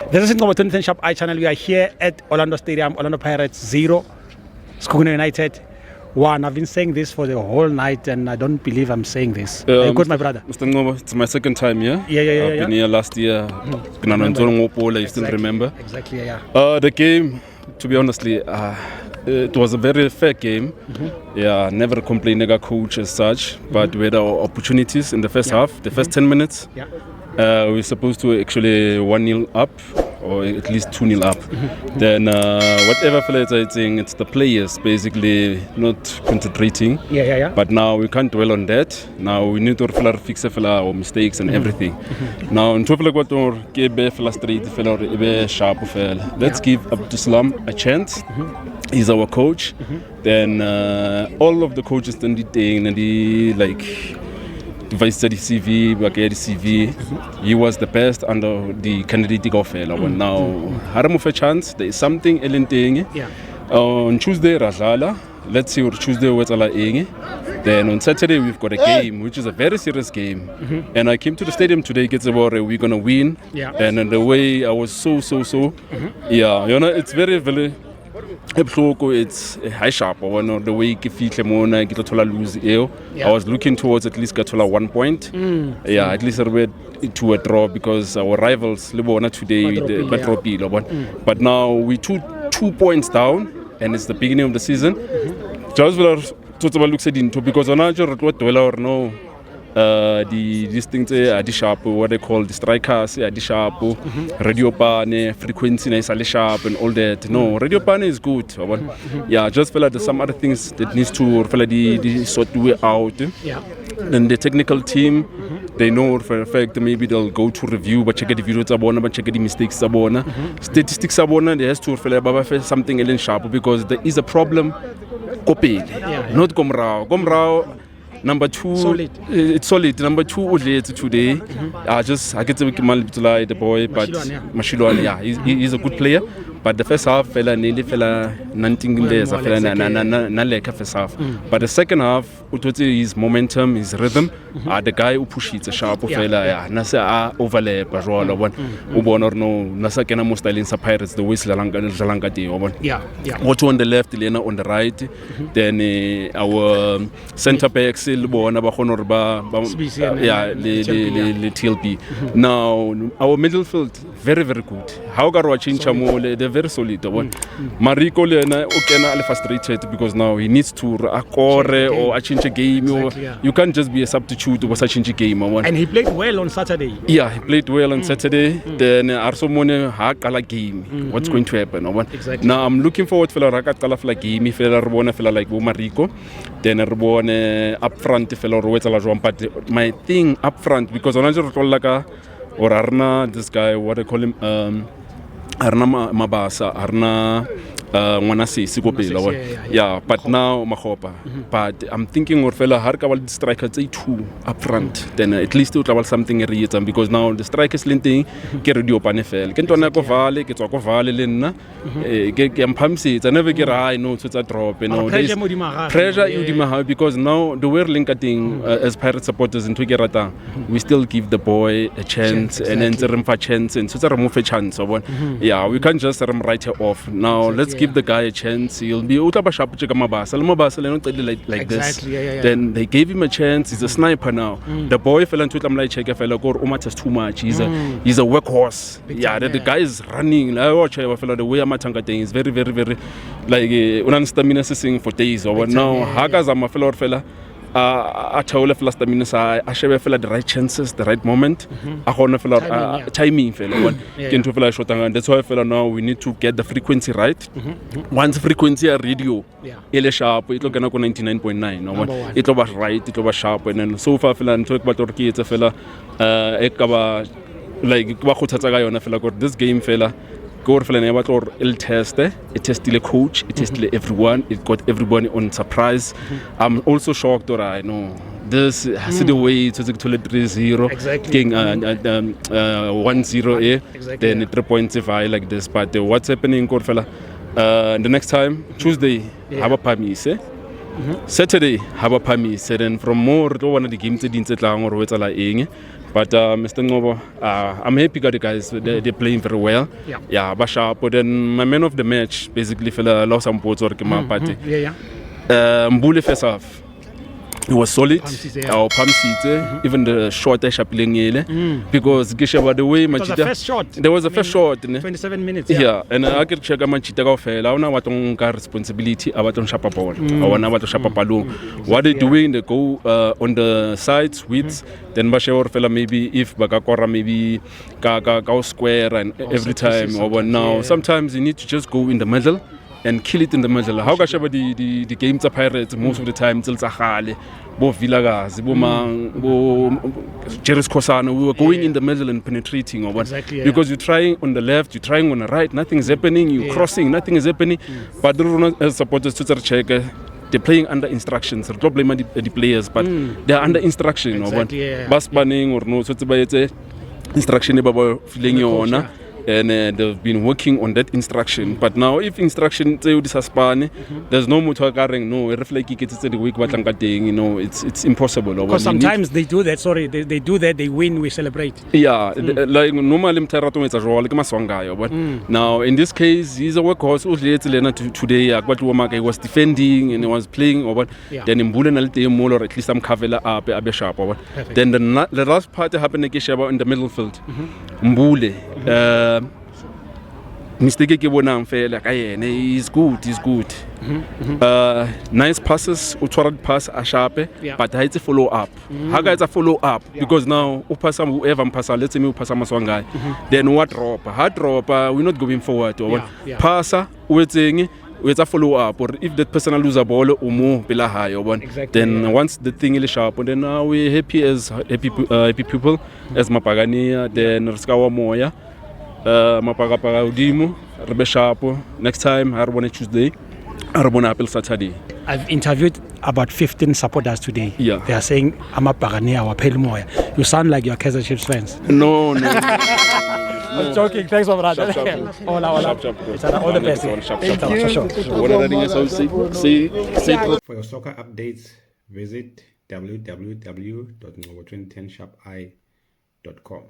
This is Ngobo 2010 Sharp Eye Channel. We are here at Orlando Stadium, Orlando Pirates 0, Skoguna United 1. I've been saying this for the whole night and I don't believe I'm saying this. Good, my brother. Mr. Ngobo, it's my second time here. Yeah. I've been here last year. You still remember? Exactly, yeah. The game, to be honestly, it was a very fair game. Yeah, never complained about coach as such, but we had our opportunities in the first half, the first 10 minutes. Yeah. We were supposed to actually 1-0 up or at least 2-0 up. Then whatever players are saying, it's the players basically not concentrating. Yeah. But now we can't dwell on that. Now we need to fix our mistakes and everything. Now in top like what sharp. Let's give Abdussalam a chance. He's our coach. Then all of the coaches then like Vice Study CV, Bagari CV, he was the best under the candidate of now Haramu a chance, there is something elenting. On Tuesday Rajala, let's see what Tuesday was ala. Then on Saturday we've got a game which is a very serious game. And I came to the stadium today, gets about we're gonna win. And the way I was so yeah, you know, it's very it's a high sharp one or the way lose. I was looking towards at least get 1 point. Yeah, at least to a draw because our rivals today but now we 2 points down and it's the beginning of the season. Just looks at into because on or no these things are sharp, what they call the strikers are sharp, radio pane, frequency is sharp and all that. No, radio pane is good. Yeah, just feel like there's some other things that needs to feel the sort way out. Then the technical team, they know for a fact maybe they'll go to review, but check the videos but check the mistakes statistics they has to feel like something else sharp because there is a problem. Not Gomrao. Number 2, solid. It's solid. Number 2, today. I get to the boy, but Mashilwan, yeah, he's a good player. But the first half, nothing there, first half. But the second half, his momentum, his rhythm, the guy who pushes a sharp fella, Nasa overlap, Nasa Kena Mustalin Pirates, the West Jalanga Day. What on the left, Elena on the right, then our center backs, the TLP. Now, our midfield, very good. How Chinchamo, they're very solid. Mariko Lena frustrated because now he needs to or change a game. You can't just be a substitute or change a game. And he played well on Saturday. Yeah, he played well on Saturday. Then Arsomone Hakala game. What's going to happen? Now I'm looking forward to the Rakat game. If I like Mariko, then up front, but my thing up front because on or Arna, this guy, what I call him, Arna Mabasa, Arna Wanasi, Sikopela. Yeah, but now Mahopa. But I'm thinking or fella Harkawal strikers 2 up front. Then at least to travel something because now the strikers linting Keredio Panefel. Kentonako Valley, Ketoko Valley Lena, Gampamsi, I never get high, no, to drop. You know, pressure Udimaha because now the we're linking as Pirate supporters in Tugerata, we still give the boy a chance and then a chance and so remove a chance. Yeah, we can't just write her off. Now let's give the guy a chance. He'll be like this. Then they gave him a chance. He's a sniper now. The boy fell into Umat is too much. He's a workhorse. Yeah, the guy is running. The way Amatanga thing is very like stamina sing for days. Now Hagas am a fellow fella. I told the last minute I should feel the right chances, the right moment. I want to timing fella. That's why I feel now we need to get the frequency right. Once frequency radio, it sharp. It look 99.9. It was right. It was sharp. And then so far fella and talk about Turkey. It's a fella. Like this game fella. Or it tested the coach, it tested everyone, it got everybody on surprise. I'm also shocked or I know this has the way to 3-0 king 1-0 then 3.5 like this. But what's happening, Korfella? The next time, Tuesday, have a pamise. Saturday haba phamise, then from more to one of the games tse tlang or wetsala eng. But Mr. Ngobo, I'm happy that the guys they're playing very well. Yeah, ba sharp. But then my man of the match basically fella lost some points or party. Mbule first half. It was solid. Our palm seat, even the short I sharpling because Gishaba the way It was the first shot. There was a first shot. 27 minutes. Yeah, and I could check a Machita go fail. I don't know what on responsibility about on Shapa ball. I want to Shapa Paloo. What they doing? They go on the sides with then Bashawar fella maybe if Bakakora maybe go square and every time or now. Sometimes you need to just go in the middle and kill it in the middle. How Gashaba the games are Pirates most of the time till Zahale, Bo Villagas, Bo Jeris Kosano, we were going in the middle and penetrating or what. Because you're trying on the left, you're trying on the right, nothing is happening, you're crossing, nothing is happening. But the supporters to check they're playing under instructions. Don't blame the players, but they're under instruction or what. Bus banning or no, so it's instruction about feeling your honor. And they've been working on that instruction. But now, if instruction there's no more talking. No, reflect it's the week, but you know, it's impossible. Because sometimes they do that. Sorry, they do that. They win, we celebrate. Yeah, like normally it's a role like Maswanga. But now in this case, he's a workhorse. Today, but he was defending and he was playing. Or then in Bulan or at least some Kavela up sharp. Then the last part happened in the middle field. Mbule. Mistake ke bona mfela ka yena is good nice passes utwara pass a sharp but it's a follow up it's a follow up because now upasa whoever mpasa let's say me upasa Maswangai then what drop hard drop we're not going forward or passer waiting with a follow up or if that person lose a ball or more pela high or one then once the thing is sharp and then now we're happy as happy people as Mapagania then Skawa Moya Mapagapaga Udimo, Rebe Sharpo. Next time, Arbona Tuesday, Arbona Apple Saturday. I've interviewed about 15 supporters today. Yeah. They are saying, I'm a Pagania or Pelmoya. You sound like you're Kaizer Chiefs fans. No. I'm joking. Thanks, my brother. Hola. It's all the best. For your soccer updates, visit www.ngobo2010sharpi.com.